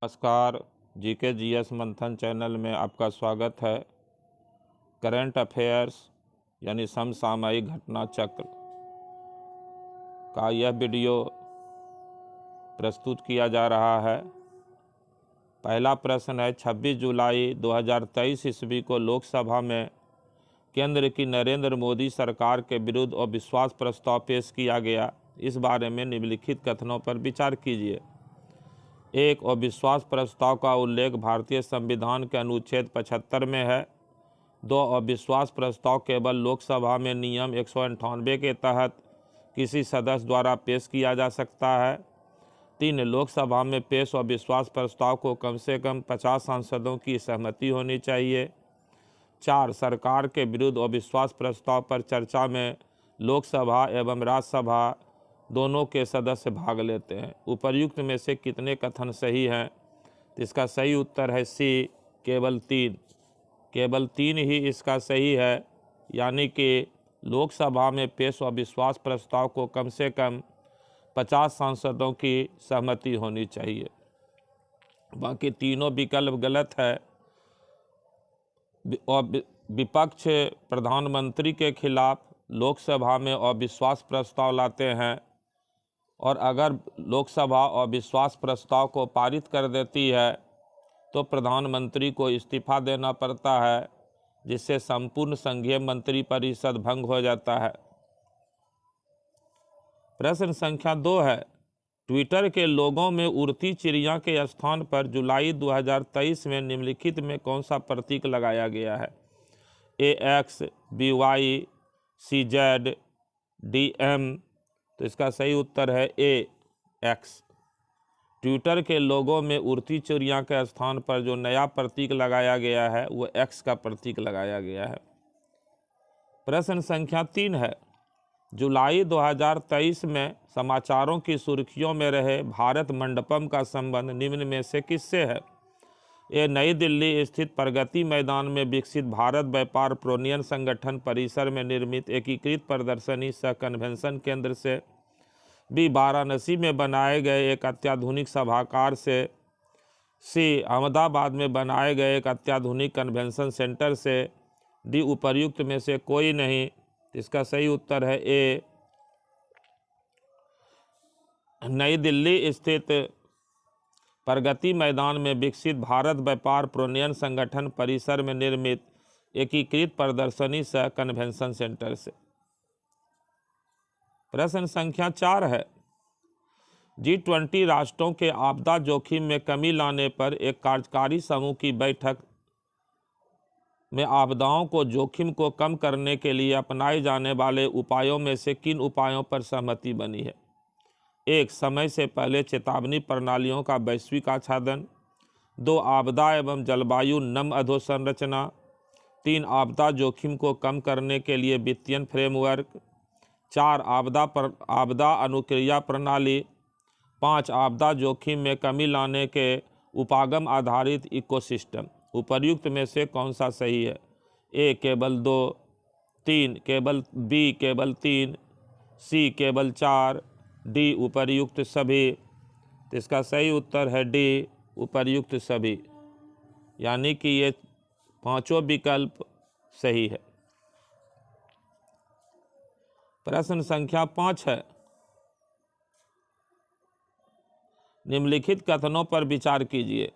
नमस्कार। GK GS मंथन channel में आपका स्वागत है। करंट अफेयर्स यानी समसामयिक घटना चक्र का यह वीडियो प्रस्तुत किया जा रहा है। पहला प्रश्न है, 26 जुलाई 2023 ईस्वी को लोकसभा में केंद्र की नरेंद्र मोदी सरकार के विरुद्ध अविश्वास प्रस्ताव पेश किया गया। इस बारे में निम्नलिखित कथनों पर विचार कीजिए। एक, अविश्वास प्रस्ताव का उल्लेख भारतीय संविधान के अनुच्छेद 75 में है। 2, अविश्वास प्रस्ताव केवल लोकसभा में नियम 198 के तहत किसी सदस्य द्वारा पेश किया जा सकता है। 3, लोकसभा में पेश अविश्वास प्रस्ताव को कम से कम 50 सांसदों की सहमति होनी चाहिए। 4, सरकार के विरुद्ध अविश्वास प्रस्ताव पर चर्चा में लोकसभा एवं राज्यसभा दोनों के सदस्य भाग लेते हैं। उपर्युक्त में से कितने कथन सही हैं? इसका सही उत्तर है सी, केवल 3। केवल 3 ही इसका सही है, यानी कि लोकसभा में पेश अविश्वास प्रस्ताव को कम से कम 50 सांसदों की सहमति होनी चाहिए। बाकी तीनों विकल्प गलत है। विपक्ष प्रधानमंत्री के खिलाफ लोकसभा में अविश्वास प्रस्ताव लाते हैं और अगर लोकसभा अविश्वास प्रस्ताव को पारित कर देती है तो प्रधानमंत्री को इस्तीफा देना पड़ता है, जिससे संपूर्ण संघीय मंत्रिपरिषद भंग हो जाता है। प्रश्न संख्या 2 है, ट्विटर के लोगों में उड़ती चिड़िया के स्थान पर जुलाई 2023 में निम्नलिखित में कौन सा प्रतीक लगाया गया है? AX, BY, CZ, DM। तो इसका सही उत्तर है AX। ट्विटर के लोगों में उड़ती चिड़िया के स्थान पर जो नया प्रतीक लगाया गया है वो X का प्रतीक लगाया गया है। प्रश्न संख्या 3 है, जुलाई 2023 में समाचारों की सुर्खियों में रहे भारत मंडपम का संबंध निम्न में से किससे है? ये नई दिल्ली स्थित प्रगति मैदान में विकसित भारत व्यापार प्रोनियन संगठन परिसर में निर्मित एकीकृत प्रदर्शनी सह कन्वेंशन केंद्र से, बी, वाराणसी में बनाए गए एक अत्याधुनिक सभागार से, सी, अहमदाबाद में बनाए गए एक अत्याधुनिक कन्वेंशन सेंटर से, डी, उपर्युक्त में से कोई नहीं। इसका सही उत्तर है ए, नई दिल्ली स्थित प्रगति मैदान में विकसित भारत व्यापार प्रोनियन संगठन परिसर में निर्मित एकीकृत प्रदर्शनी सह कन्वेंशन सेंटर से। प्रश्न संख्या 4 है, G20 राष्ट्रों के आपदा जोखिम में कमी लाने पर एक कार्यकारी समूह की बैठक में आपदाओं को जोखिम को कम करने के लिए अपनाए जाने वाले उपायों में से किन उपायों पर सहमति बनी है? 1, समय से पहले चेतावनी प्रणालियों का वैश्विक आच्छादन। 2, आपदा एवं जलवायु नम अधोसंरचना। 3, आपदा जोखिम को कम करने के लिए वित्तीय फ्रेमवर्क। 4, आपदा अनुक्रिया प्रणाली। 5, आपदा जोखिम में कमी लाने के उपागम आधारित इकोसिस्टम। उपर्युक्त में से कौन सा सही है? ए, केवल 2, 3, केवल बी, केवल 3, सी, केवल 4, डी, उपर्युक्त सभी। तो इसका सही उत्तर है डी, उपर्युक्त सभी, यानी कि ये पांचों विकल्प सही है। प्रश्न संख्या 5 है, निम्नलिखित कथनों पर विचार कीजिए।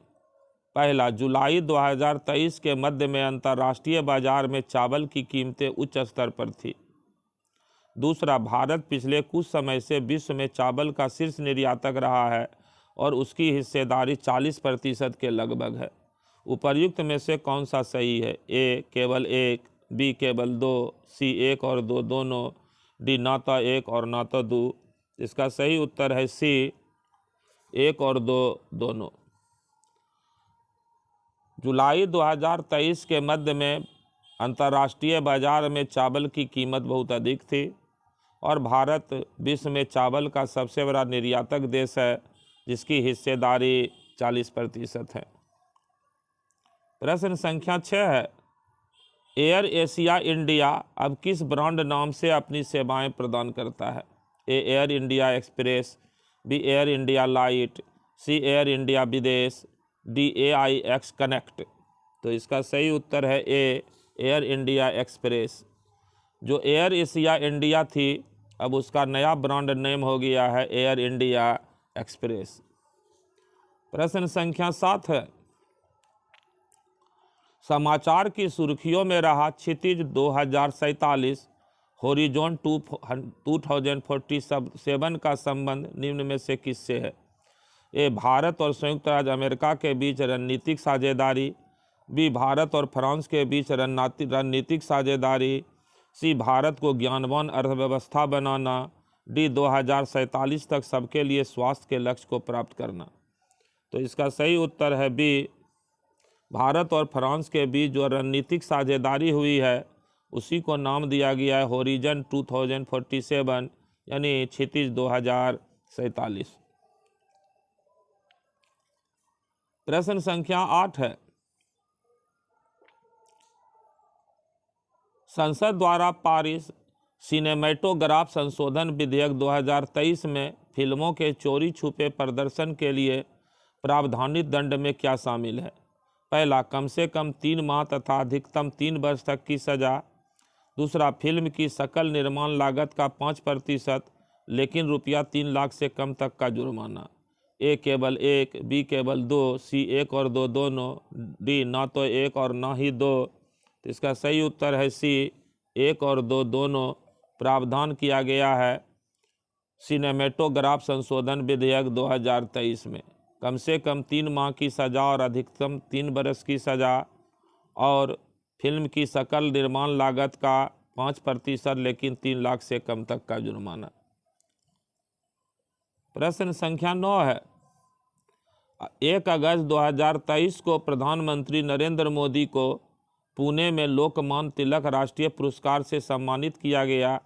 पहला, जुलाई 2023 के मध्य में अंतर्राष्ट्रीय बाजार में चावल की कीमतें उच्च स्तर पर थी। दूसरा, भारत पिछले कुछ समय से विश्व में चावल का शीर्ष निर्यातक रहा है और उसकी हिस्सेदारी 40% के लगभग है। उपर्युक्त में से कौन सा सही है? ए, केवल 1, बी, केवल 2, सी, 1 और 2 दोनों, डी, ना तो 1 और ना तो 2। इसका सही उत्तर है सी, 1 और 2 दोनों। जुलाई 2023 के मध्य में अंतर्राष्ट्रीय बाजार में चावल की कीमत बहुत अधिक थी और भारत विश्व में चावल का सबसे बड़ा निर्यातक देश है, जिसकी हिस्सेदारी 40% है। प्रश्न संख्या 6 है, एयर एशिया इंडिया अब किस ब्रांड नाम से अपनी सेवाएं प्रदान करता है? A, Air India Express, B, Air India lite, C, Air India Videsh, D AIX connect. तो इसका सही उत्तर है ए, एयर इंडिया एक्सप्रेस। जो एयर एशिया इंडिया थी, अब उसका नया ब्रांड नेम हो गया है एयर इंडिया एक्सप्रेस। प्रश्न संख्या 7 है, समाचार की सुर्खियों में रहा क्षितिज 2047 होरिजोन 2047 का संबंध निम्न में से किससे है? ए, भारत और संयुक्त राज्य अमेरिका के बीच रणनीतिक साझेदारी। बी, भारत और फ्रांस के बीच रणनीतिक साझेदारी। सी, भारत को ज्ञानवान अर्थव्यवस्था बनाना। डी, 2047 तक सबके लिए स्वास्थ्य के लक्ष्य को प्राप्त करना। तो इसका सही उत्तर है बी, भारत और फ्रांस के बीच जो रणनीतिक साझेदारी हुई है उसी को नाम दिया गया है होरिजन 2047, यानी क्षितिज 2047। प्रश्न संख्या 8 है, संसद द्वारा पारित सिनेमेटोग्राफ संशोधन विधेयक 2023 में फिल्मों के चोरी छुपे प्रदर्शन के लिए प्रावधानित दंड में क्या शामिल है? पहला, कम से कम 3 माह तथा अधिकतम 3 वर्ष तक की सजा। दूसरा, फिल्म की सकल निर्माण लागत का 5% लेकिन रुपया 3 लाख से कम तक का जुर्माना। ए, केवल 1, बी, केवल 2, सी, 1 और 2 दोनों, डी, ना तो 1 और ना ही 2। तो इसका सही उत्तर है सी, 1 और 2 दोनों प्रावधान किया गया है सिनेमेटोग्राफ संशोधन विधेयक 2023 में। कम से कम 3 माह की सज़ा और अधिकतम 3 बरस की सज़ा, और फिल्म की सकल निर्माण लागत का 5% लेकिन 3 लाख से कम तक का जुर्माना। प्रश्न संख्या 9 है, 1 अगस्त 2023 को प्रधानमंत्री नरेंद्र मोदी को पुणे में लोकमान्य तिलक राष्ट्रीय पुरस्कार से सम्मानित किया गया।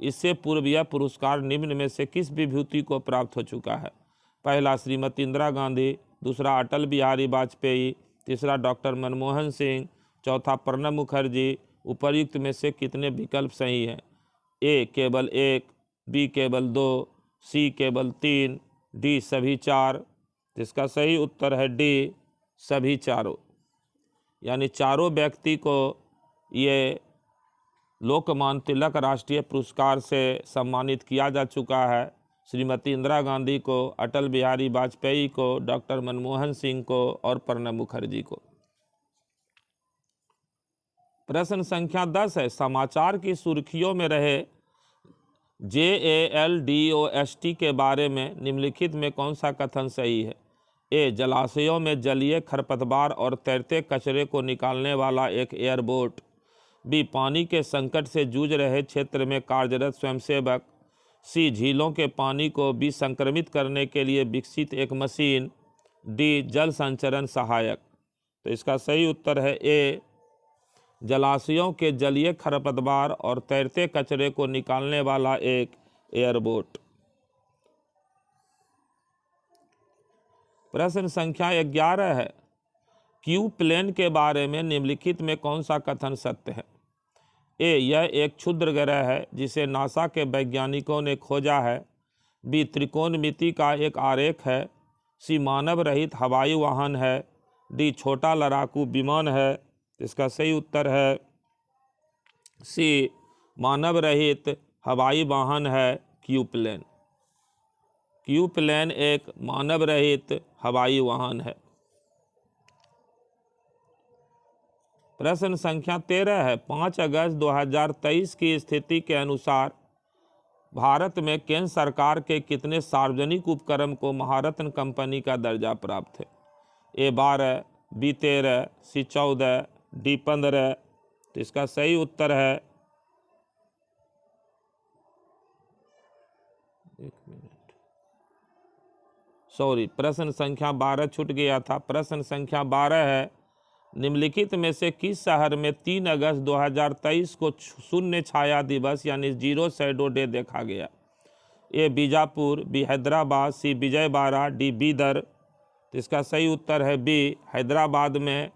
इससे पूर्व यह पुरस्कार निम्न में से किस विभूति को प्राप्त हो चुका है? पहला, श्रीमती इंदिरा गांधी। दूसरा, अटल बिहारी वाजपेयी। तीसरा, डॉक्टर मनमोहन सिंह। चौथा, प्रणब मुखर्जी। उपर्युक्त में से कितने विकल्प सही हैं? ए, केवल 1, बी, केवल 2, सी, केवल 3, डी, सभी 4। इसका सही उत्तर है डी, सभी चारों। यानी चारों व्यक्ति को ये लोकमान्य तिलक राष्ट्रीय पुरस्कार से सम्मानित किया जा चुका है। श्रीमती इंदिरा गांधी को, अटल बिहारी वाजपेयी को, डॉक्टर मनमोहन सिंह को और प्रणब मुखर्जी को। प्रश्न संख्या 10 है, समाचार की सुर्खियों में रहे JALDOST के बारे में निम्नलिखित में कौन सा कथन सही है? ए, जलाशयों में जलीय खरपतवार और तैरते कचरे को निकालने वाला एक एयरबोट। बी, पानी के संकट से जूझ रहे क्षेत्र में कार्यरत स्वयंसेवक। सी, झीलों के पानी को विसंक्रमित करने के लिए विकसित एक मशीन। डी, जल संचरण सहायक। तो इसका सही उत्तर है ए, जलाशयों के जलीय खरपतवार और तैरते कचरे को निकालने वाला एक एयरबोट। प्रश्न संख्या 11 है, क्यू प्लेन के बारे में निम्नलिखित में कौन सा कथन सत्य है? ए, यह एक क्षुद्र ग्रह है जिसे नासा के वैज्ञानिकों ने खोजा है। बी, त्रिकोणमिति का एक आरेख है। सी, मानव रहित हवाई वाहन है। डी, छोटा लड़ाकू विमान है। इसका सही उत्तर है सी, मानव रहित हवाई वाहन है क्यू प्लेन। क्यू प्लेन एक मानव रहित हवाई वाहन है। प्रश्न संख्या 13 है, 5 अगस्त 2023 की स्थिति के अनुसार भारत में केंद्र सरकार के कितने सार्वजनिक उपक्रम को महारत्न कंपनी का दर्जा प्राप्त है? ए, 12, बी, 13, सी, 14, डी, 15। तो इसका सही उत्तर है, प्रश्न संख्या 12 छूट गया था। प्रश्न संख्या 12 है, निम्नलिखित में से किस शहर में 3 अगस्त 2023 को शून्य छाया दिवस यानी जीरो शैडो डे देखा गया? ए, बीजापुर। बी, हैदराबाद। सी, विजयवाड़ा। डी, बीदर। तो इसका सही उत्तर है बी, हैदराबाद में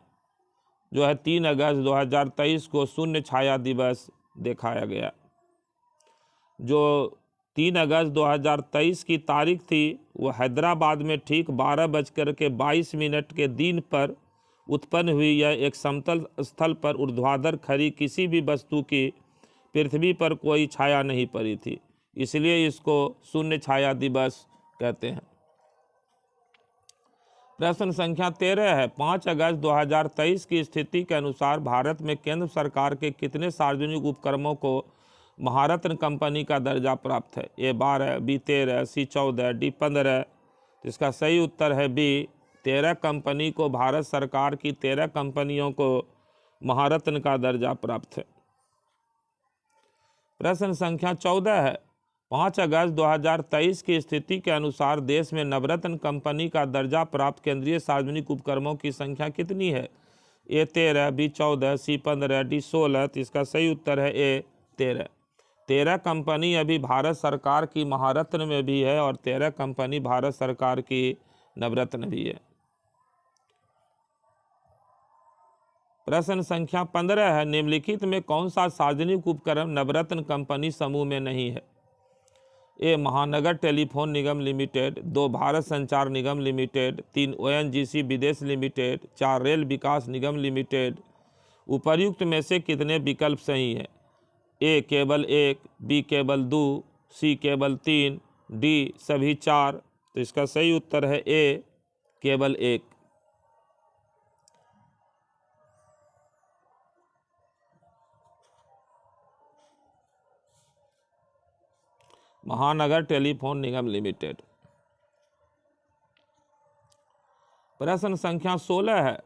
जो है 3 अगस्त 2023 को शून्य छाया दिवस दिखाया गया। जो 3 अगस्त 2023 की तारीख थी, वो हैदराबाद में ठीक 12:22 के दिन पर उत्पन्न हुई। यह एक समतल स्थल पर ऊर्ध्वाधर खड़ी किसी भी वस्तु की पृथ्वी पर कोई छाया नहीं पड़ी थी, इसलिए इसको शून्य छाया दिवस कहते हैं। प्रश्न संख्या 13 है, 5 अगस्त 2023 की स्थिति के अनुसार भारत में केंद्र सरकार के कितने सार्वजनिक उपक्रमों को महारत्न कंपनी का दर्जा प्राप्त है? ए 12, बी 13, सी 14, डी 15। तो इसका सही उत्तर है बी 13 कंपनी को, भारत सरकार की 13 कंपनियों को महारत्न का दर्जा प्राप्त है। प्रश्न संख्या 14 है, 5 अगस्त 2023 की स्थिति के अनुसार देश में नवरत्न कंपनी का दर्जा प्राप्त केंद्रीय सार्वजनिक उपक्रमों की संख्या कितनी है? ए 13, बी 14, सी 15, डी 16। तो इसका सही उत्तर है ए 13। 13 कंपनी अभी भारत सरकार की महारत्न में भी है और 13 कंपनी भारत सरकार की नवरत्न भी है। प्रश्न संख्या 15 है, निम्नलिखित में कौन सा सार्वजनिक उपक्रम नवरत्न कंपनी समूह में नहीं है? ए महानगर टेलीफोन निगम लिमिटेड, 2 भारत संचार निगम लिमिटेड, 3 ONGC विदेश लिमिटेड, 4 रेल विकास निगम लिमिटेड। उपर्युक्त में से कितने विकल्प सही हैं? ए केवल 1, बी केवल 2, सी केवल 3, डी सभी 4। तो इसका सही उत्तर है ए केवल 1। महानगर टेलीफोन निगम लिमिटेड। प्रश्न संख्या 16 है,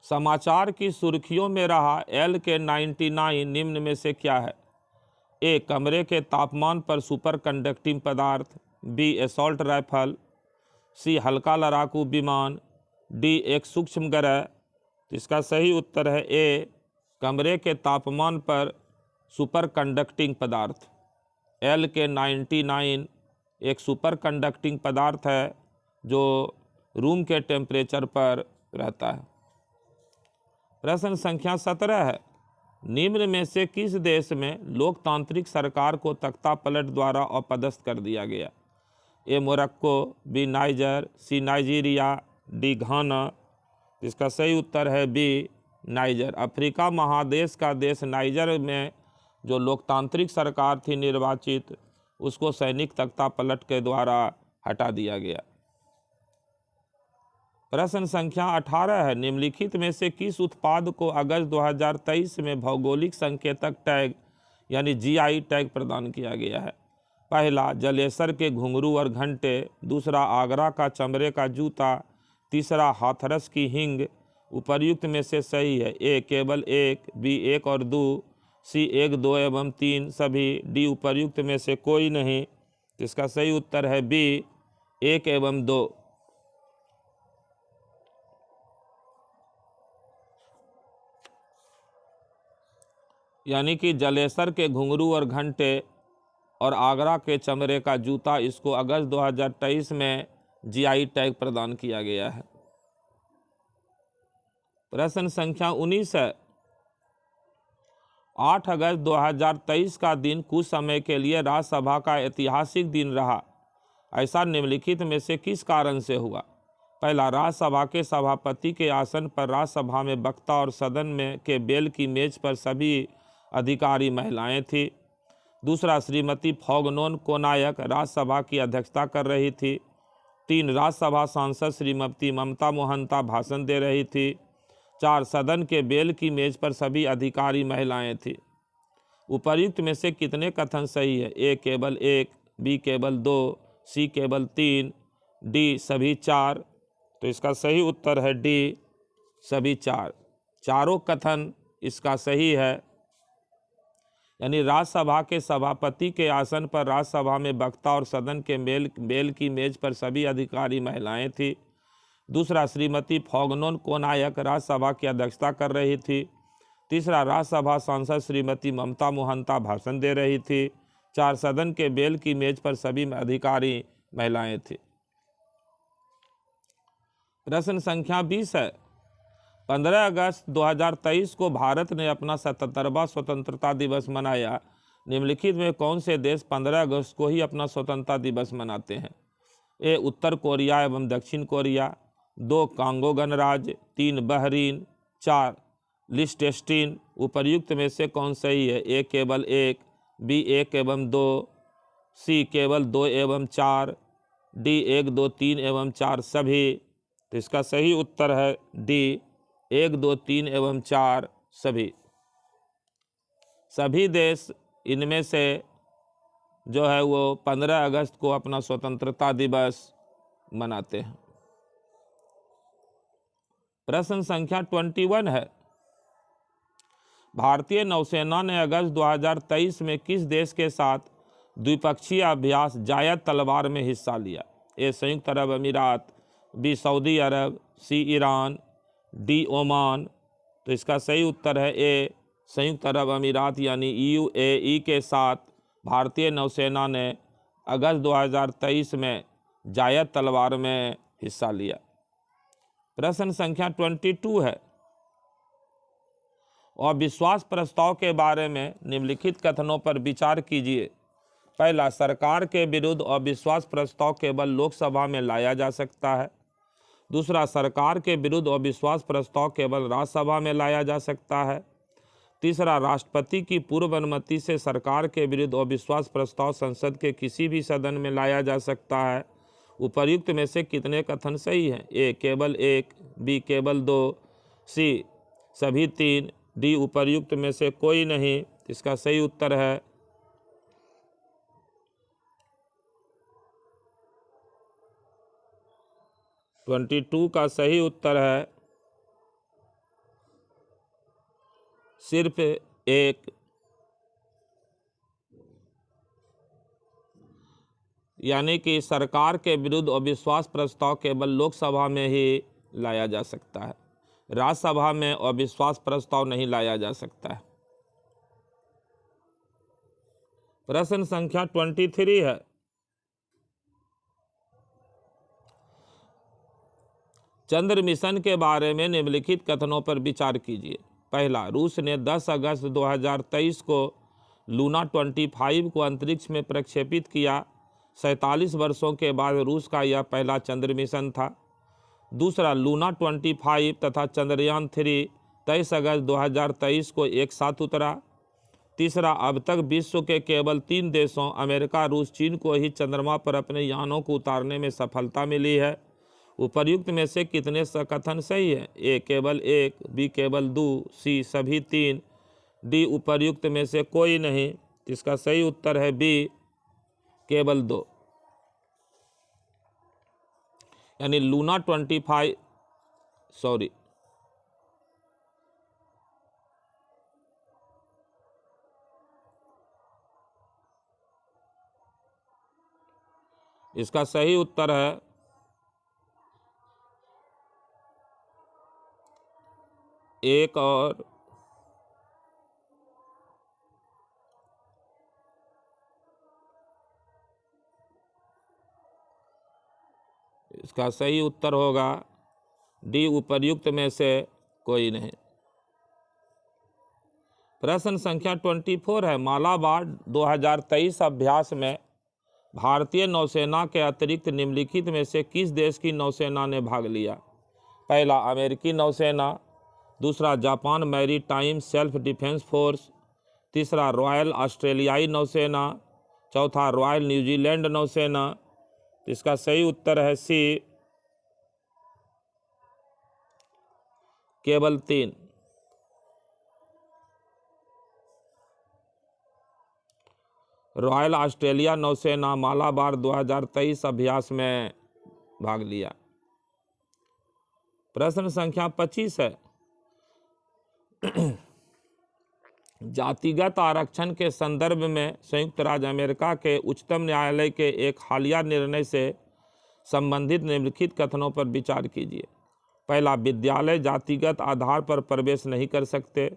समाचार की सुर्खियों में रहा LK99 निम्न में से क्या है? ए कमरे के तापमान पर सुपर कंडक्टिंग पदार्थ, बी असॉल्ट राइफल, सी हल्का लड़ाकू विमान, डी एक सूक्ष्म ग्रह। तो इसका सही उत्तर है ए कमरे के तापमान पर सुपर कंडक्टिंग पदार्थ। LK99 एक सुपर कंडक्टिंग पदार्थ है जो रूम के टेम्परेचर पर रहता है। प्रश्न संख्या 17 है, निम्न में से किस देश में लोकतांत्रिक सरकार को तख्तापलट द्वारा अपदस्थ कर दिया गया? ए मोरक्को, बी नाइजर, सी नाइजीरिया, डी घाना। इसका सही उत्तर है बी नाइजर। अफ्रीका महादेश का देश नाइजर में जो लोकतांत्रिक सरकार थी निर्वाचित, उसको सैनिक तख्तापलट के द्वारा हटा दिया गया। प्रश्न संख्या 18 है, निम्नलिखित में से किस उत्पाद को अगस्त 2023 में भौगोलिक संकेतक टैग यानी GI टैग प्रदान किया गया है? पहला जलेसर के घुंघरू और घंटे, दूसरा आगरा का चमड़े का जूता, तीसरा हाथरस की हिंग। उपर्युक्त में से सही है? ए केवल 1, बी 1 और 2, सी 1, 2 एवं 3 सभी, डी उपर्युक्त में से कोई नहीं। इसका सही उत्तर है बी 1 एवं 2। यानी कि जलेसर के घुंघरू और घंटे और आगरा के चमड़े का जूता, इसको अगस्त 2023 में GI टैग प्रदान किया गया है। प्रश्न संख्या 19 है, 8 अगस्त 2023 का दिन कुछ समय के लिए राज्यसभा का ऐतिहासिक दिन रहा। ऐसा निम्नलिखित में से किस कारण से हुआ? पहला, राज्यसभा के सभापति के आसन पर राज्यसभा में वक्ता और सदन में के बेल की मेज पर सभी अधिकारी महिलाएं थी। दूसरा, श्रीमती फॉगनोन कोनायक राज्यसभा की अध्यक्षता कर रही थी। 3, राज्यसभा सांसद श्रीमती ममता मोहंता भाषण दे रही थी। 4, सदन के बेल की मेज पर सभी अधिकारी महिलाएं थी। उपर्युक्त में से कितने कथन सही है? ए केवल 1, बी केवल 2, सी केवल 3, डी सभी 4। तो इसका सही उत्तर है डी सभी 4। चारों कथन इसका सही है। यानी राज्यसभा के सभापति के आसन पर राज्यसभा में वक्ता और सदन के बेल की मेज पर सभी अधिकारी महिलाएं थी। दूसरा, श्रीमती फॉगनोन कोनायक राज्यसभा की अध्यक्षता कर रही थी। तीसरा, राज्यसभा सांसद श्रीमती ममता मोहंता भाषण दे रही थी। 4, सदन के बेल की मेज पर सभी अधिकारी महिलाएं थी। प्रश्न संख्या 20 है, 15 अगस्त 2023 को भारत ने अपना 77वां स्वतंत्रता दिवस मनाया। निम्नलिखित में कौन से देश 15 अगस्त को ही अपना स्वतंत्रता दिवस मनाते हैं? ए उत्तर कोरिया एवं दक्षिण कोरिया, 2 कांगो गणराज्य, 3 बहरीन, 4 लिस्टेस्टीन। उपर्युक्त में से कौन सही है? ए केवल 1, बी 1 एवं 2, सी केवल 2 एवं 4, डी 1 2 3 एवं 4 सभी। तो इसका सही उत्तर है डी 1 2 3 एवं 4 सभी। सभी देश इनमें से जो है वो 15 अगस्त को अपना स्वतंत्रता दिवस मनाते हैं। प्रश्न संख्या 21 है, भारतीय नौसेना ने अगस्त 2023 में किस देश के साथ द्विपक्षीय अभ्यास जायद तलवार में हिस्सा लिया? ए संयुक्त अरब अमीरात, बी सऊदी अरब, सी ईरान, डी ओमान। तो इसका सही उत्तर है ए संयुक्त अरब अमीरात यानी UAE के साथ भारतीय नौसेना ने अगस्त 2023 में जायद तलवार में हिस्सा लिया। प्रश्न संख्या 22 है, अविश्वास प्रस्ताव के बारे में निम्नलिखित कथनों पर विचार कीजिए। पहला, सरकार के विरुद्ध अविश्वास प्रस्ताव केवल लोकसभा में लाया जा सकता है। दूसरा, सरकार के विरुद्ध अविश्वास प्रस्ताव केवल राज्यसभा में लाया जा सकता है। तीसरा, राष्ट्रपति की पूर्व अनुमति से सरकार के विरुद्ध अविश्वास प्रस्ताव संसद के किसी भी सदन में लाया जा सकता है। उपर्युक्त में से कितने कथन सही हैं? ए केवल 1, बी केवल 2, सी सभी 3, डी उपर्युक्त में से कोई नहीं। इसका सही उत्तर है 22 का सही उत्तर है सिर्फ 1, यानी कि सरकार के विरुद्ध अविश्वास प्रस्ताव केवल लोकसभा में ही लाया जा सकता है, राज्यसभा में अविश्वास प्रस्ताव नहीं लाया जा सकता है। प्रश्न संख्या 23 है, चंद्र मिशन के बारे में निम्नलिखित कथनों पर विचार कीजिए। पहला, रूस ने 10 अगस्त 2023 को लूना 25 को अंतरिक्ष में प्रक्षेपित किया। 47 वर्षों के बाद रूस का यह पहला चंद्र मिशन था। दूसरा, लूना 25 तथा चंद्रयान 3 23 अगस्त 2023 को एक साथ उतरा। तीसरा, अब तक विश्व के केवल 3 देशों अमेरिका, रूस, चीन को ही चंद्रमा पर अपने यानों को उतारने में सफलता मिली है। उपर्युक्त में से कितने कथन सही है? ए केवल 1, बी केवल 2, सी सभी 3, डी उपर्युक्त में से कोई नहीं। इसका सही उत्तर है बी केवल 2, यानी लूना 25 सॉरी इसका सही उत्तर है एक और इसका सही उत्तर होगा डी उपर्युक्त में से कोई नहीं। प्रश्न संख्या 24 है, मालाबार 2023 अभ्यास में भारतीय नौसेना के अतिरिक्त निम्नलिखित में से किस देश की नौसेना ने भाग लिया? पहला, अमेरिकी नौसेना। दूसरा, Japan maritime self defence force. तीसरा, रॉयल ऑस्ट्रेलियाई नौसेना। चौथा, रॉयल न्यूजीलैंड नौसेना। इसका सही उत्तर है सी केवल 3। रॉयल ऑस्ट्रेलिया नौसेना मालाबार 2023 अभ्यास में भाग लिया। प्रश्न संख्या 25 है, जातिगत आरक्षण के संदर्भ में संयुक्त राज्य अमेरिका के उच्चतम न्यायालय के एक हालिया निर्णय से संबंधित निम्नलिखित कथनों पर विचार कीजिए। पहला, विद्यालय जातिगत आधार पर प्रवेश नहीं कर सकते।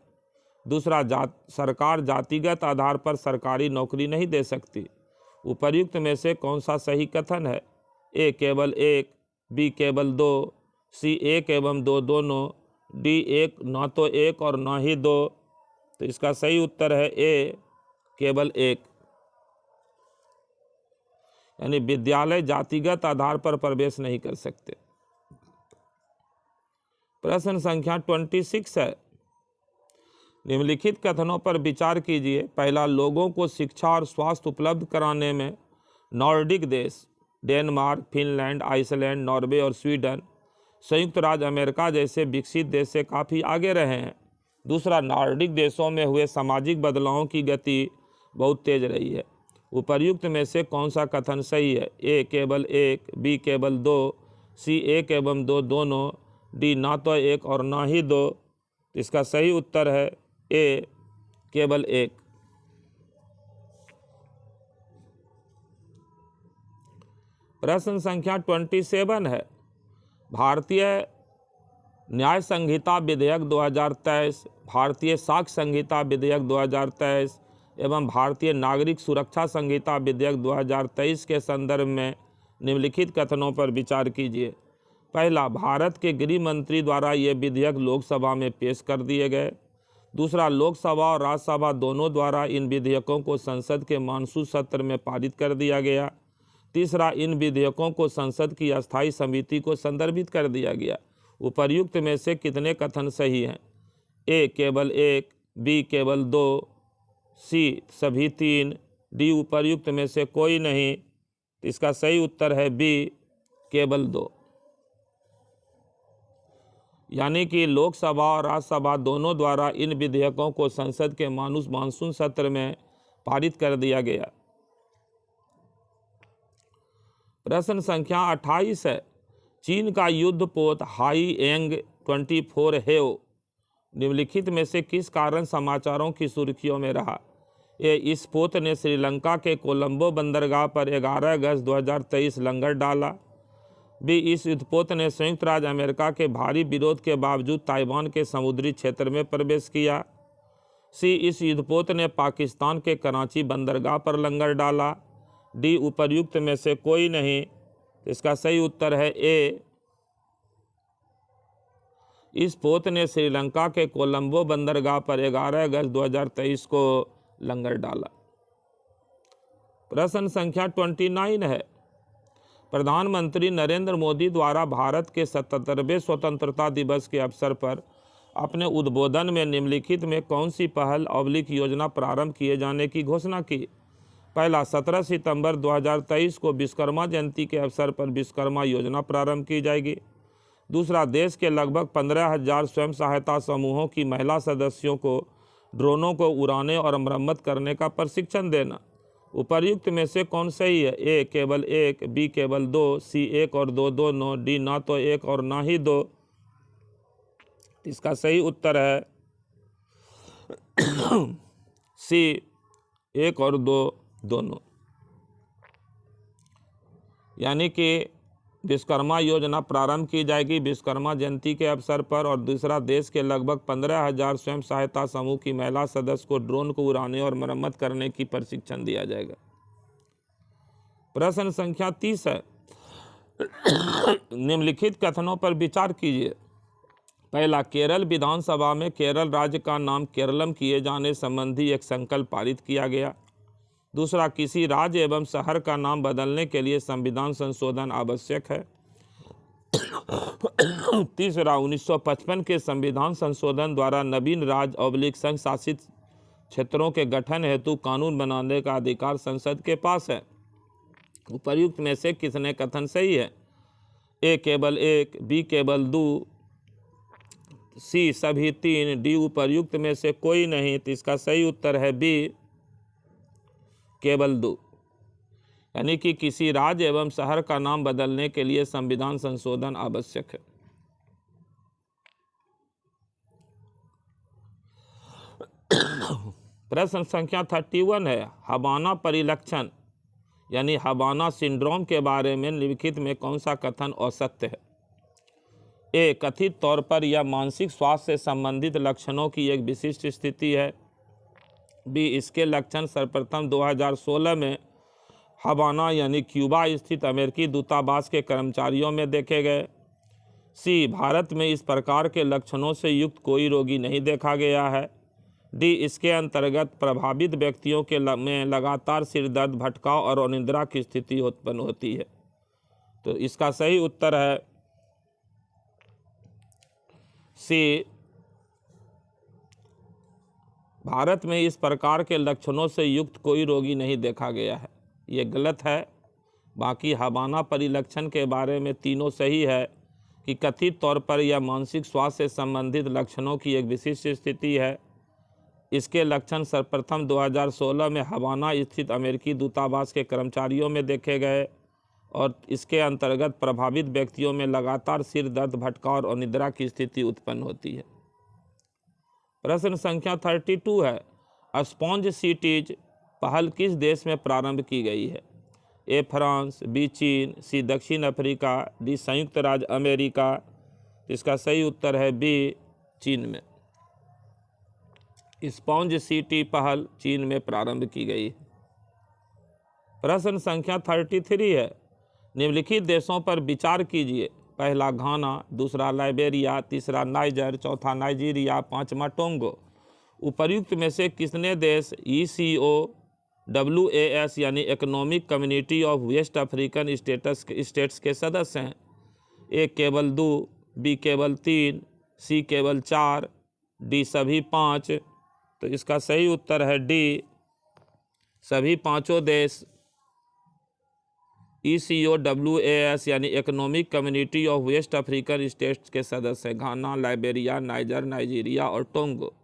दूसरा, सरकार जातिगत आधार पर सरकारी नौकरी नहीं दे सकती। उपर्युक्त में से कौन सा सही कथन है? ए केवल 1, बी केवल 2, सी 1 एवं 2 दोनों, डी 1 न तो 1 और न ही 2। तो इसका सही उत्तर है ए केवल एक, यानी विद्यालय जातिगत आधार पर प्रवेश नहीं कर सकते। प्रश्न संख्या 26 है, निम्नलिखित कथनों पर विचार कीजिए। पहला, लोगों को शिक्षा और स्वास्थ्य उपलब्ध कराने में नॉर्डिक देश डेनमार्क, फिनलैंड, आइसलैंड, नॉर्वे और स्वीडन, संयुक्त राज्य अमेरिका जैसे विकसित देश से काफ़ी आगे रहे हैं। दूसरा, नॉर्डिक देशों में हुए सामाजिक बदलावों की गति बहुत तेज रही है। उपर्युक्त में से कौन सा कथन सही है? ए केवल एक, बी केवल दो, सी एक एवं दो दोनों, डी ना तो एक और ना ही दो। इसका सही उत्तर है ए केवल एक। प्रश्न संख्या 27 है, भारतीय न्याय संहिता विधेयक 2023, भारतीय साक्ष्य संहिता विधेयक 2023 एवं भारतीय नागरिक सुरक्षा संहिता विधेयक 2023 के संदर्भ में निम्नलिखित कथनों पर विचार कीजिए। पहला, भारत के गृह मंत्री द्वारा ये विधेयक लोकसभा में पेश कर दिए गए। दूसरा, लोकसभा और राज्यसभा दोनों द्वारा इन विधेयकों को संसद के मानसून सत्र में पारित कर दिया गया। तीसरा, इन विधेयकों को संसद की अस्थायी समिति को संदर्भित कर दिया गया। उपर्युक्त में से कितने कथन सही हैं? ए केवल एक, बी केवल दो, सी सभी तीन, डी उपर्युक्त में से कोई नहीं। इसका सही उत्तर है बी केवल दो, यानी कि लोकसभा और राज्यसभा दोनों द्वारा इन विधेयकों को संसद के मानसून सत्र में पारित कर दिया गया। प्रश्न संख्या 28 है, चीन का युद्धपोत हाई एंग 24 हेव निम्नलिखित में से किस कारण समाचारों की सुर्खियों में रहा? ए, इस पोत ने श्रीलंका के कोलंबो बंदरगाह पर 11 अगस्त 2023 लंगर डाला। बी, इस युद्धपोत ने संयुक्त राज्य अमेरिका के भारी विरोध के बावजूद ताइवान के समुद्री क्षेत्र में प्रवेश किया। सी, इस युद्धपोत ने पाकिस्तान के कराची बंदरगाह पर लंगर डाला। डी, उपर्युक्त में से कोई नहीं। इसका सही उत्तर है ए, इस पोत ने श्रीलंका के कोलंबो बंदरगाह पर 11 अगस्त 2023 को लंगर डाला। प्रश्न संख्या 29 है, प्रधानमंत्री नरेंद्र मोदी द्वारा भारत के 77वें स्वतंत्रता दिवस के अवसर पर अपने उद्बोधन में निम्नलिखित में कौन सी पहल योजना प्रारंभ किए जाने की घोषणा की? पहला, 17 सितंबर 2023 को विश्वकर्मा जयंती के अवसर पर विश्वकर्मा योजना प्रारंभ की जाएगी। दूसरा, देश के लगभग 15,000 स्वयं सहायता समूहों की महिला सदस्यों को ड्रोनों को उड़ाने और मरम्मत करने का प्रशिक्षण देना। उपर्युक्त में से कौन सही है? ए केवल एक, बी केवल दो, सी एक और दो दोनों, डी ना तो एक और ना ही दो। इसका सही उत्तर है सी एक और दो दोनों, यानी कि विश्वकर्मा योजना प्रारंभ की जाएगी विश्वकर्मा जयंती के अवसर पर। और दूसरा, देश के लगभग 15,000 स्वयं सहायता समूह की महिला सदस्य को ड्रोन को उड़ाने और मरम्मत करने की प्रशिक्षण दिया जाएगा। प्रश्न संख्या 30 है, निम्नलिखित कथनों पर विचार कीजिए। पहला, केरल विधानसभा में केरल राज्य का नाम केरलम किए जाने संबंधी एक संकल्प पारित किया गया। दूसरा, किसी राज्य एवं शहर का नाम बदलने के लिए संविधान संशोधन आवश्यक है। तीसरा, 1955 के संविधान संशोधन द्वारा नवीन राज्य / संघ शासित क्षेत्रों के गठन हेतु कानून बनाने का अधिकार संसद के पास है। उपर्युक्त में से किसने कथन सही है? ए केवल एक, बी केवल दो, सी सभी तीन, डी उपर्युक्त में से कोई नहीं। तो इसका सही उत्तर है बी केवल दो, यानी कि किसी राज्य एवं शहर का नाम बदलने के लिए संविधान संशोधन आवश्यक है। प्रश्न संख्या 31 है, हवाना परिलक्षण यानी हवाना सिंड्रोम के बारे में निम्नलिखित में कौन सा कथन असत्य है? ए, कथित तौर पर यह मानसिक स्वास्थ्य से संबंधित लक्षणों की एक विशिष्ट स्थिति है। बी, इसके लक्षण सर्वप्रथम 2016 में हवाना यानी क्यूबा स्थित अमेरिकी दूतावास के कर्मचारियों में देखे गए। सी, भारत में इस प्रकार के लक्षणों से युक्त कोई रोगी नहीं देखा गया है। डी, इसके अंतर्गत प्रभावित व्यक्तियों के में लगातार सिर दर्द, भटकाव और अनिद्रा की स्थिति उत्पन्न होती है। तो इसका सही उत्तर है सी, भारत में इस प्रकार के लक्षणों से युक्त कोई रोगी नहीं देखा गया है। ये गलत है। बाकी हवाना परिलक्षण के बारे में तीनों सही है कि कथित तौर पर यह मानसिक स्वास्थ्य से संबंधित लक्षणों की एक विशिष्ट स्थिति है। इसके लक्षण सर्वप्रथम 2016 में हवाना स्थित अमेरिकी दूतावास के कर्मचारियों में देखे गए और इसके अंतर्गत प्रभावित व्यक्तियों में लगातार सिर दर्द, भटकाव और अनिद्रा की स्थिति उत्पन्न होती है। प्रश्न संख्या 32 है, स्पॉन्ज सिटीज पहल किस देश में प्रारंभ की गई है? ए फ्रांस, बी चीन, सी दक्षिण अफ्रीका, डी संयुक्त राज्य अमेरिका। इसका सही उत्तर है बी, चीन में। स्पॉन्ज सिटी पहल चीन में प्रारंभ की गई है। प्रश्न संख्या 33 है, निम्नलिखित देशों पर विचार कीजिए। पहला घाना, दूसरा लाइबेरिया, तीसरा नाइजर, चौथा नाइजीरिया, पांचवा टोंगो। उपर्युक्त में से कितने देश ECOWAS यानी economic community of West African States के सदस्य हैं? ए केवल 2, बी केवल 3, सी केवल 4, डी सभी 5। तो इसका सही उत्तर है डी, सभी पांचों देश ECOWAS यानी economic community of West African States के सदस्य हैं। घाना, लाइबेरिया, नाइजर, नाइजीरिया और टोंगो।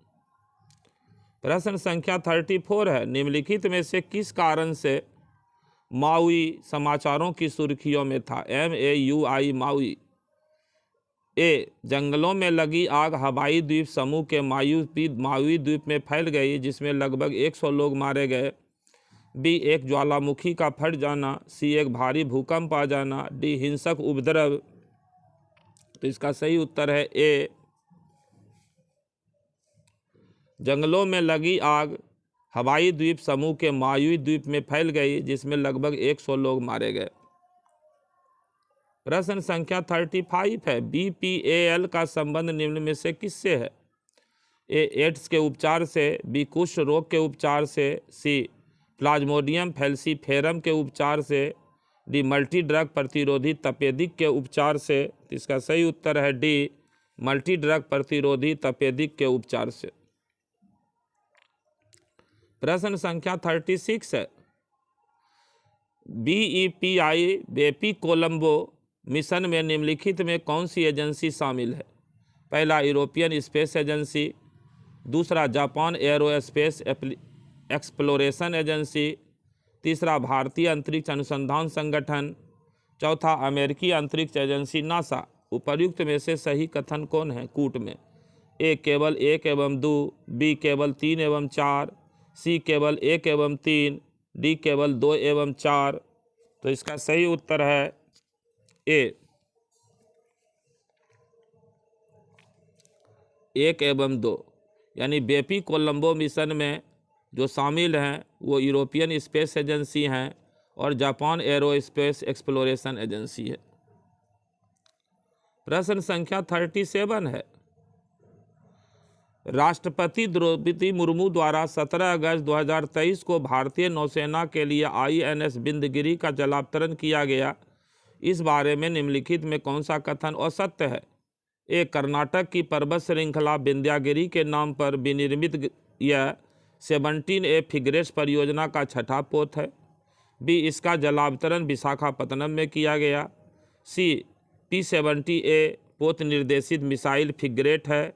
प्रश्न संख्या 34 है, निम्नलिखित में से किस कारण से माउई समाचारों की सुर्खियों में था? MAUI MAUI. ए, जंगलों में लगी आग हवाई द्वीप समूह के माउई द्वीप में फैल गई जिसमें लगभग 100 लोग मारे गए। बी, एक ज्वालामुखी का फट जाना। सी, एक भारी भूकंप आ जाना। डी, हिंसक उपद्रव। तो इसका सही उत्तर है ए, जंगलों में लगी आग हवाई द्वीप समूह के माउई द्वीप में फैल गई जिसमें लगभग 100 लोग मारे गए। प्रश्न संख्या 35 है, BPAL का संबंध निम्न में से किससे है? ए, एड्स के उपचार से, बी, कुष्ठ रोग के उपचार से, सी, प्लाज्मोडियम फैल्सीफेरम के उपचार से, डी, मल्टी ड्रग प्रतिरोधी तपेदिक के उपचार से। इसका सही उत्तर है डी, मल्टी ड्रग प्रतिरोधी तपेदिक के उपचार से। प्रश्न संख्या 36 है, BEPI बेपी कोलंबो मिशन में निम्नलिखित में कौन सी एजेंसी शामिल है? पहला, यूरोपियन स्पेस एजेंसी, दूसरा, जापान एरोस्पेस एक्सप्लोरेशन एजेंसी, तीसरा, भारतीय अंतरिक्ष अनुसंधान संगठन, चौथा, अमेरिकी अंतरिक्ष एजेंसी नासा। उपर्युक्त में से सही कथन कौन है कूट में? ए, केवल 1 एवं 2, बी, केवल 3 एवं 4, सी, केवल 1 एवं 3, डी, केवल 2 एवं 4। तो इसका सही उत्तर है ए, 1 एवं 2। यानी बेपी कोलंबो मिशन में जो शामिल हैं वो यूरोपियन स्पेस एजेंसी हैं और जापान एरोस्पेस एक्सप्लोरेशन एजेंसी है। प्रश्न संख्या 37 है, राष्ट्रपति द्रौपदी मुर्मू द्वारा 17 अगस्त 2023 को भारतीय नौसेना के लिए INS बिंदगिरी का जलावतरण किया गया। इस बारे में निम्नलिखित में कौन सा कथन असत्य है? ए, कर्नाटक की पर्वत श्रृंखला विंध्यागिरी के नाम पर विनिर्मित यह 17A फिगरेट्स परियोजना का छठा पोत है। बी, इसका जलावतरण विशाखापत्तनम में किया गया। सी, P-70A पोत निर्देशित मिसाइल फिगरेट है।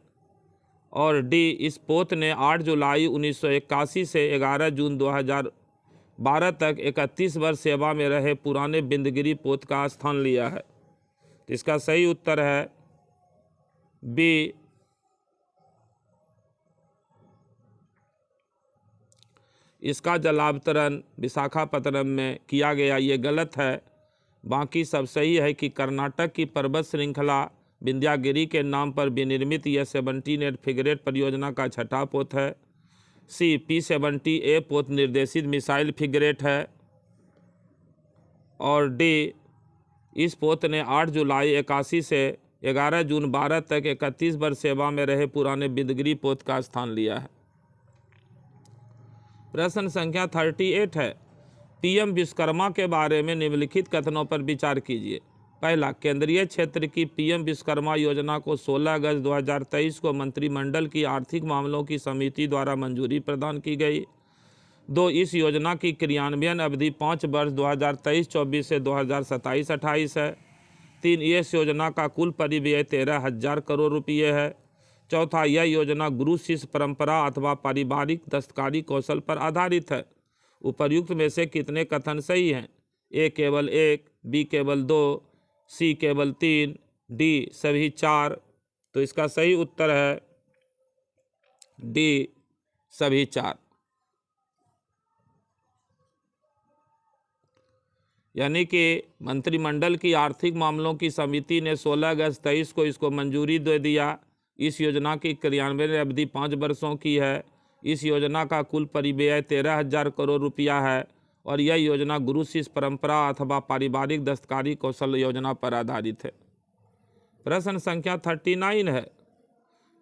और डी, इस पोत ने 8 जुलाई 1981 से 11 जून 2012 तक 31 वर्ष सेवा में रहे पुराने बिंदगिरी पोत का स्थान लिया है। इसका सही उत्तर है बी, इसका जलावतरण विशाखापत्तनम में किया गया। ये गलत है। बाकी सब सही है कि कर्नाटक की पर्वत श्रृंखला विंध्यागिरी के नाम पर विनिर्मित यह 17A फिगरेट परियोजना का छठा पोत है। सी, P-70A पोत निर्देशित मिसाइल फिगरेट है। और डी, इस पोत ने 8 जुलाई 81 से 11 जून 12 तक 31 वर्ष सेवा में रहे पुराने बिंदगिरी पोत का स्थान लिया है। प्रश्न संख्या 38 है, पीएम विश्वकर्मा के बारे में निम्नलिखित कथनों पर विचार कीजिए। पहला, केंद्रीय क्षेत्र की पीएम विश्वकर्मा योजना को 16 अगस्त 2023 को मंत्रिमंडल की आर्थिक मामलों की समिति द्वारा मंजूरी प्रदान की गई। 2, इस योजना की क्रियान्वयन अवधि 5 वर्ष 2023-24 से 2027-28 है। 3, इस योजना का कुल परिव्यय 13,000 करोड़ रुपये है। चौथा, यह योजना गुरु शिष्य परंपरा अथवा पारिवारिक दस्तकारी कौशल पर आधारित है। उपर्युक्त में से कितने कथन सही हैं? ए केवल 1, बी केवल 2, सी केवल 3, डी सभी 4। तो इसका सही उत्तर है डी सभी 4। यानी कि मंत्रिमंडल की आर्थिक मामलों की समिति ने 16 अगस्त 23 को इसको मंजूरी दे दिया। इस योजना की क्रियान्वयन अवधि 5 वर्षों की है। इस योजना का कुल परिव्यय 13,000 करोड़ रुपया है और यह योजना गुरु शिष्य परंपरा अथवा पारिवारिक दस्तकारी कौशल योजना पर आधारित है। प्रश्न संख्या 39 है,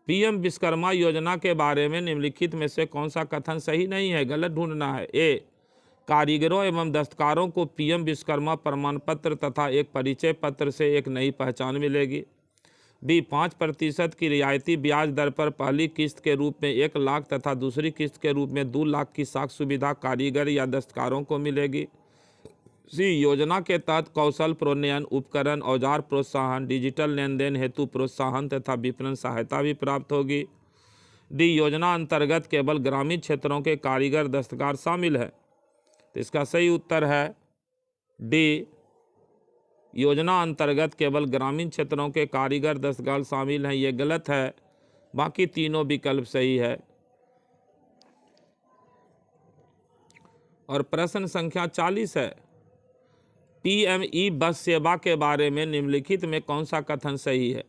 पीएम विश्वकर्मा योजना के बारे में निम्नलिखित में से कौन सा कथन सही नहीं है? गलत ढूंढना है। ए, कारीगरों एवं दस्तकारों को पीएम विश्वकर्मा प्रमाण पत्र तथा एक परिचय पत्र से एक नई पहचान मिलेगी। बी, 5% की रियायती ब्याज दर पर पहली किस्त के रूप में 1 लाख तथा दूसरी किस्त के रूप में 2 लाख की साख सुविधा कारीगर या दस्तकारों को मिलेगी। सी, योजना के तहत कौशल प्रोन्नयन, उपकरण, औजार प्रोत्साहन, डिजिटल लेन देन हेतु प्रोत्साहन तथा विपणन सहायता भी प्राप्त होगी। डी, योजना अंतर्गत केवल ग्रामीण क्षेत्रों के कारीगर दस्तकार शामिल है। तो इसका सही उत्तर है डी, योजना अंतर्गत केवल ग्रामीण क्षेत्रों के कारीगर दस्तकार शामिल हैं। ये गलत है, बाकी तीनों विकल्प सही है। और प्रश्न संख्या 40 है, पीएमई बस सेवा के बारे में निम्नलिखित में कौन सा कथन सही है?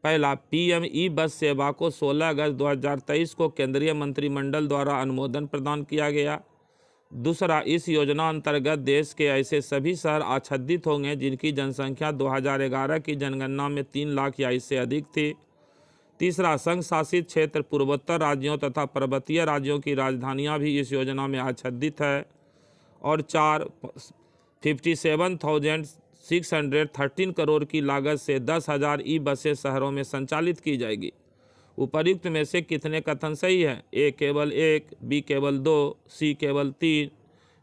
पहला, पीएमई बस सेवा को 16 अगस्त 2023 को केंद्रीय मंत्रिमंडल द्वारा अनुमोदन प्रदान किया गया। दूसरा, इस योजना अंतर्गत देश के ऐसे सभी शहर आच्छादित होंगे जिनकी जनसंख्या 2011 की जनगणना में 3 लाख या इससे अधिक थी। तीसरा, संघ शासित क्षेत्र, पूर्वोत्तर राज्यों तथा पर्वतीय राज्यों की राजधानियां भी इस योजना में आच्छादित है। और 4, 57,613 करोड़ की लागत से 10,000 ई बसें शहरों में संचालित की जाएगी। उपर्युक्त में से कितने कथन सही हैं? ए केवल 1, बी केवल 2, सी केवल 3,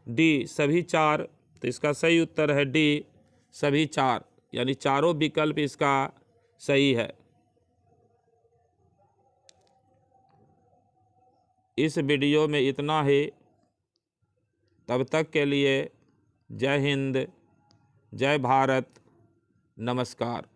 डी सभी 4। तो इसका सही उत्तर है डी सभी 4, यानी चारों विकल्प इसका सही है। इस वीडियो में इतना ही। तब तक के लिए जय हिंद, जय भारत, नमस्कार।